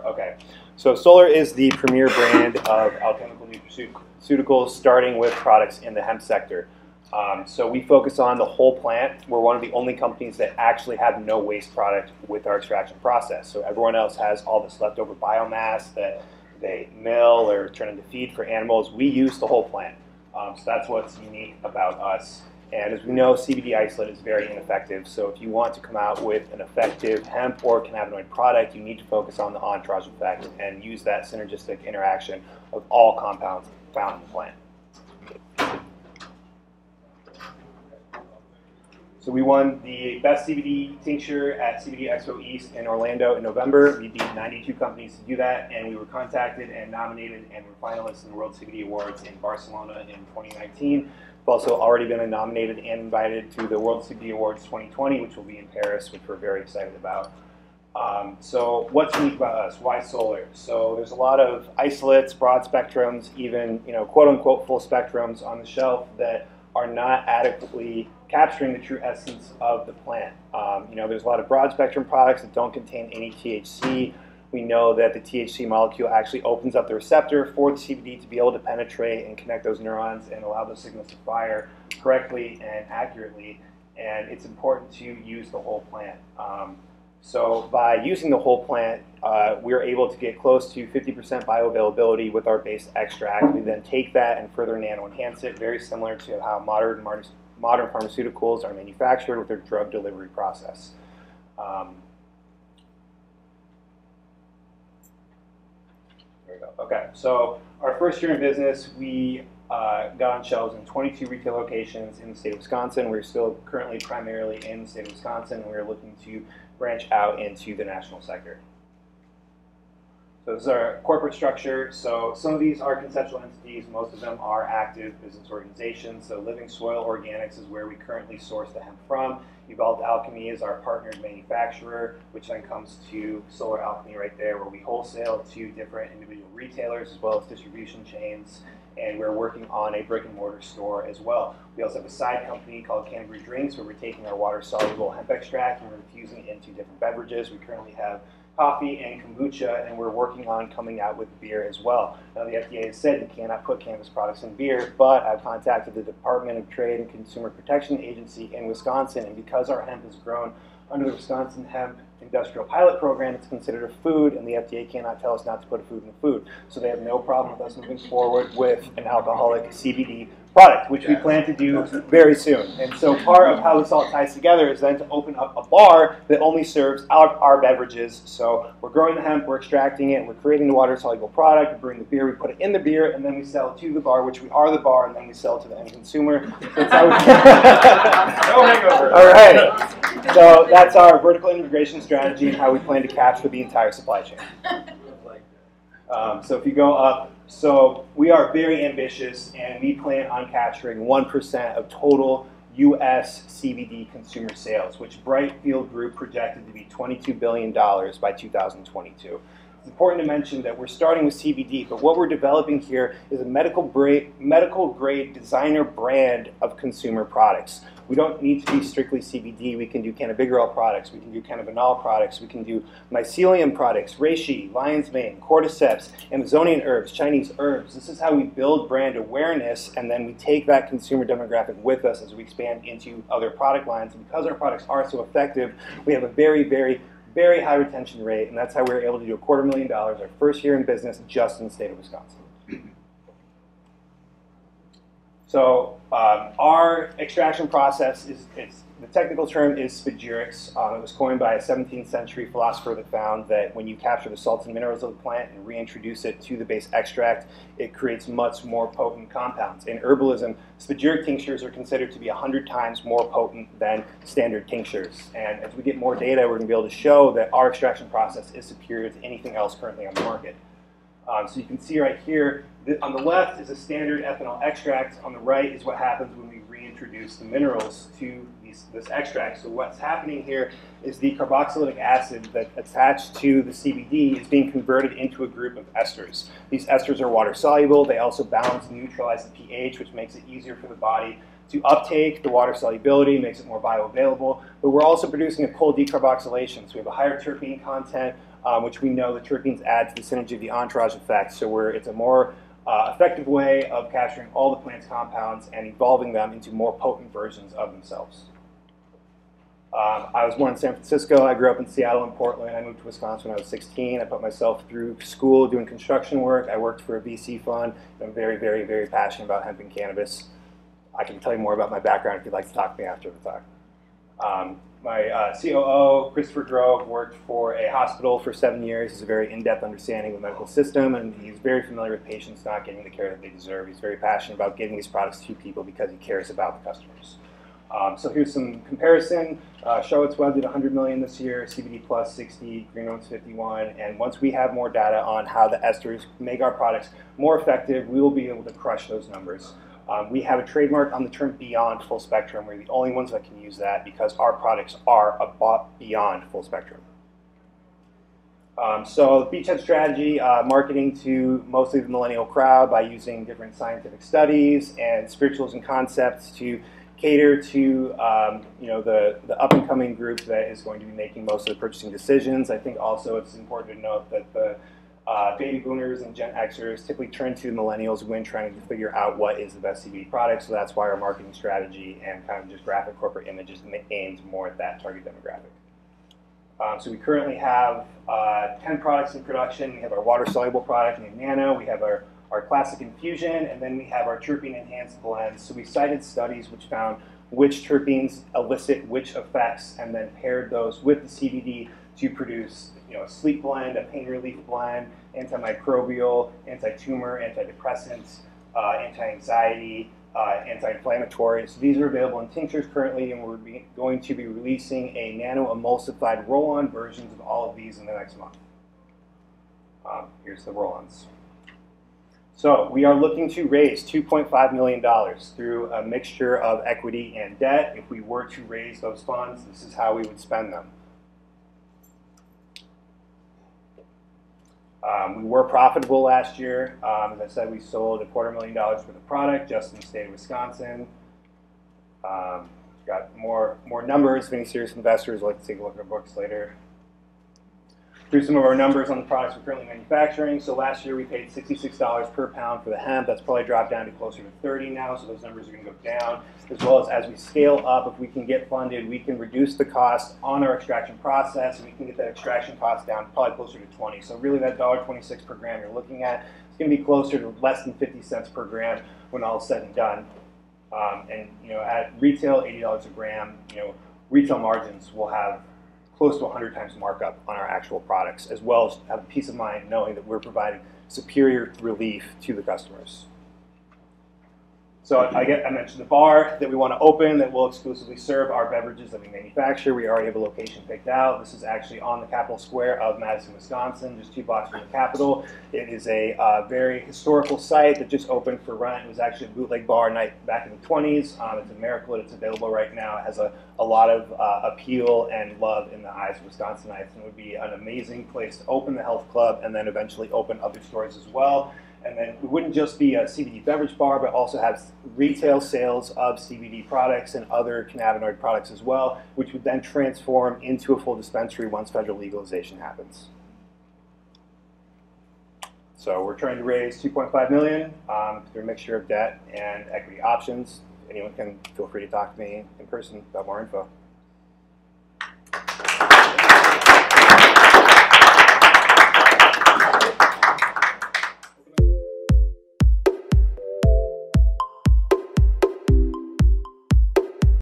go. Okay. So Soular is the premier brand of alchemical nutraceuticals, starting with products in the hemp sector. So we focus on the whole plant. We're one of the only companies that actually have no waste product with our extraction process. So everyone else has all this leftover biomass that they mill or turn into feed for animals. We use the whole plant. So that's what's unique about us. And as we know, CBD isolate is very ineffective. So if you want to come out with an effective hemp or cannabinoid product, you need to focus on the entourage effect and use that synergistic interaction of all compounds found in the plant. So we won the best CBD tincture at CBD Expo East in Orlando in November. We beat 92 companies to do that, and we were contacted and nominated and were finalists in the World CBD Awards in Barcelona in 2019. We've also already been nominated and invited to the World CBD Awards 2020, which will be in Paris, which we're very excited about. So what's unique about us? Why Soular? So there's a lot of isolates, broad spectrums, even quote-unquote full spectrums on the shelf that are not adequately capturing the true essence of the plant. There's a lot of broad spectrum products that don't contain any THC. We know that the THC molecule actually opens up the receptor for the CBD to be able to penetrate and connect those neurons and allow those signals to fire correctly and accurately. And it's important to use the whole plant. So by using the whole plant, we're able to get close to 50% bioavailability with our base extract. We then take that and further nano-enhance it, very similar to how modern pharmaceuticals are manufactured with their drug delivery process. There we go. Okay, so our first year in business, we got on shelves in 22 retail locations in the state of Wisconsin. We're still currently primarily in the state of Wisconsin, and we're looking to branch out into the national sector. So this is our corporate structure. So some of these are conceptual entities. Most of them are active business organizations. So Living Soil Organics is where we currently source the hemp from. Evolved Alchemy is our partnered manufacturer, which then comes to Soular Alchemy right there, where we wholesale to different individual retailers as well as distribution chains. And we're working on a brick and mortar store as well. We also have a side company called Cannabis Drinks, where we're taking our water-soluble hemp extract and we're infusing it into different beverages. We currently have coffee and kombucha, and we're working on coming out with beer as well. Now, the FDA has said you cannot put cannabis products in beer, but I've contacted the Department of Trade and Consumer Protection Agency in Wisconsin, and because our hemp is grown under the Wisconsin Hemp Industrial Pilot Program, it's considered a food, and the FDA cannot tell us not to put a food in the food. So they have no problem with us moving forward with an alcoholic CBD product, which we plan to do very soon. And so part of how this all ties together is then to open up a bar that only serves our beverages. So we're growing the hemp, we're extracting it, we're creating the water-soluble product, we bring the beer, we put it in the beer, and then we sell it to the bar, which we are the bar, and then we sell it to the end consumer. So that's how we no hangover. All right. So that's our vertical integration strategy and how we plan to capture the entire supply chain. So if you go up, so we are very ambitious, and we plan on capturing 1% of total U.S. CBD consumer sales, which Brightfield Group projected to be $22 billion by 2022. It's important to mention that we're starting with CBD, but what we're developing here is a medical grade designer brand of consumer products. We don't need to be strictly CBD. We can do cannabigerol products, we can do cannabinol products, we can do mycelium products, reishi, lion's mane, cordyceps, Amazonian herbs, Chinese herbs. This is how we build brand awareness, and then we take that consumer demographic with us as we expand into other product lines. And because our products are so effective, we have a very, very, very high retention rate, and that's how we were able to do $250,000 our first year in business just in the state of Wisconsin. So our extraction process the technical term is spagyrics. It was coined by a 17th century philosopher that found that when you capture the salts and minerals of the plant and reintroduce it to the base extract, it creates much more potent compounds. In herbalism, spagyric tinctures are considered to be 100 times more potent than standard tinctures. And as we get more data, we're going to be able to show that our extraction process is superior to anything else currently on the market. So you can see right here, on the left is a standard ethanol extract. On the right is what happens when we reintroduce the minerals to this extract. So what's happening here is the carboxylic acid that's attached to the CBD is being converted into a group of esters. These esters are water soluble. They also balance and neutralize the pH, which makes it easier for the body to uptake the water solubility, makes it more bioavailable. But we're also producing a cold decarboxylation. So we have a higher terpene content, which we know the terpenes add to the synergy of the entourage effect. So it's a more effective way of capturing all the plant's compounds and evolving them into more potent versions of themselves. I was born in San Francisco. I grew up in Seattle and Portland. I moved to Wisconsin when I was 16. I put myself through school doing construction work. I worked for a VC fund. I'm very, very, very passionate about hemp and cannabis. I can tell you more about my background if you'd like to talk to me after the talk. My COO, Christopher Grove, worked for a hospital for 7 years. He has a very in-depth understanding of the medical system, and he's very familiar with patients not getting the care that they deserve. He's very passionate about getting these products to people because he cares about the customers. So here's some comparison. Charlotte's Web did 100 million this year, CBD Plus 60, Green Ones 51, and once we have more data on how the esters make our products more effective, we will be able to crush those numbers. We have a trademark on the term beyond full spectrum. We're the only ones that can use that because our products are beyond full spectrum. So the Beachhead strategy, marketing to mostly the millennial crowd by using different scientific studies and spirituals and concepts to cater to the up-and-coming group that is going to be making most of the purchasing decisions. I think also it's important to note that the baby boomers and Gen Xers typically turn to millennials when trying to figure out what is the best CBD product, so that's why our marketing strategy and kind of just graphic corporate images aims more at that target demographic. So we currently have 10 products in production. We have our water-soluble product named Nano, we have our classic infusion, and then we have our terpene-enhanced blends. So we cited studies which found which terpenes elicit which effects and then paired those with the CBD to produce a sleep blend, a pain relief blend, antimicrobial, anti-tumor, antidepressants, anti-anxiety, anti-inflammatory. So these are available in tinctures currently, and we're going to be releasing a nano-emulsified roll-on versions of all of these in the next month. Here's the roll-ons. So we are looking to raise $2.5 million through a mixture of equity and debt. If we were to raise those funds, this is how we would spend them. We were profitable last year. As I said, we sold $250,000 worth of product just in the state of Wisconsin. Got more numbers. If any serious investors would like to take a look at our books later. Here's some of our numbers on the products we're currently manufacturing. So last year we paid $66 per pound for the hemp. That's probably dropped down to closer to 30 now, so those numbers are going to go down. As well as we scale up, if we can get funded, we can reduce the cost on our extraction process, and we can get that extraction cost down probably closer to 20. So really that $1.26 per gram you're looking at is going to be closer to less than 50 cents per gram when all is said and done. And at retail, $80 a gram, retail margins will have close to 100 times markup on our actual products, as well as have peace of mind knowing that we're providing superior relief to the customers. So I mentioned the bar that we want to open that will exclusively serve our beverages that we manufacture. We already have a location picked out. This is actually on the Capitol Square of Madison, Wisconsin, just 2 blocks from the Capitol. It is a very historical site that just opened for rent. It was actually a bootleg bar night back in the 20s. It's a miracle that it's available right now. It has a lot of appeal and love in the eyes of Wisconsinites, and it would be an amazing place to open the health club and then eventually open other stores as well. And then it wouldn't just be a CBD beverage bar, but also have retail sales of CBD products and other cannabinoid products as well, which would then transform into a full dispensary once federal legalization happens. So we're trying to raise $2.5 million through a mixture of debt and equity options. Anyone can feel free to talk to me in person about more info.